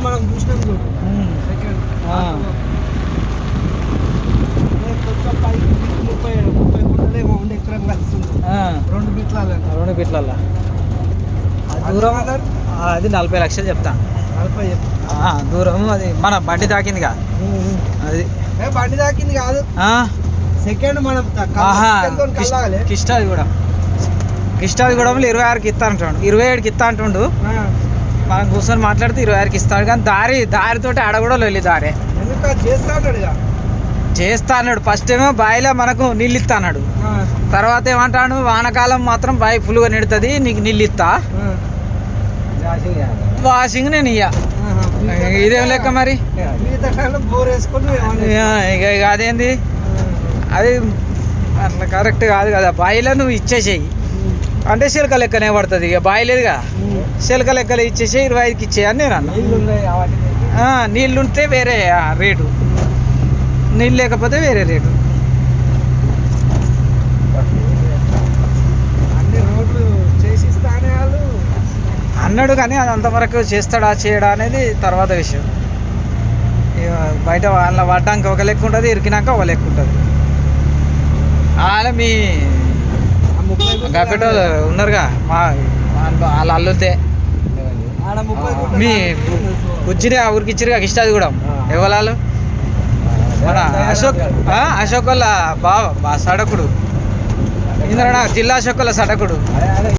మనం చూసినాం చూడు సెకండ్ కొంచెం పైకి 30 గుంటలేమో ఉండి ఎకరం కలుస్తుంది 2 బిట్లలో దూరం అది 40 లక్షలు చెప్తా. 40 దూరం అది మన బండి తాకిందిగా అది బండి తాకింది కాదు సెకండ్ మనం కిష్టాది కూడా 26కి ఇస్తా అంటాడు, 27కి ఇస్తా అంటుండు. మనం కూర్చొని మాట్లాడితే 26కి ఇస్తాడు. కానీ దారితోటి ఆడ కూడా వెళ్ళి దారే చేస్తా అన్నాడు. ఫస్ట్ ఏమో బావిలో మనకు నీళ్ళు ఇస్తా అన్నాడు. తర్వాత ఏమంటాడు, వానకాలం మాత్రం బావి ఫుల్గా నిడుతుంది, నీకు నీళ్ళు ఇస్తా, వాషింగ్ నేను ఇయ్య. ఇదేం లెక్క మరి? ఇక అదేంది, అది అట్లా కరెక్ట్ కాదు కదా. బావిలో నువ్వు ఇచ్చేసేయి అంటే చిలక లెక్కనే పడుతుంది. ఇక బావి లేదుగా, చిలక లెక్కలు ఇచ్చేసి 25కి ఇచ్చేయని నేను అన్నా. నీళ్ళుంటే వేరే రేటు, నీళ్ళు లేకపోతే వేరే రేటు. అన్నాడు కానీ అది అంతవరకు చేస్తాడా చేయడా అనేది తర్వాత విషయం. బయట వాళ్ళ పడ్డానికి ఒక లెక్క ఉంటుంది, ఇరికినాక ఒక లెక్క ఉంటుంది. వాళ్ళ మీ గపెటో ఉన్నారుగా మా వాళ్ళ అల్లుతే మీ ఉచ్చిరి ఆ ఊరికి ఇచ్చిరుగా కిష్టాది కూడా ఎవరాలు మన అశోక్ వాళ్ళ బావ సడకుడు ఇంద్రనా జిల్లా అశోక్ వాళ్ళ సడకుడు.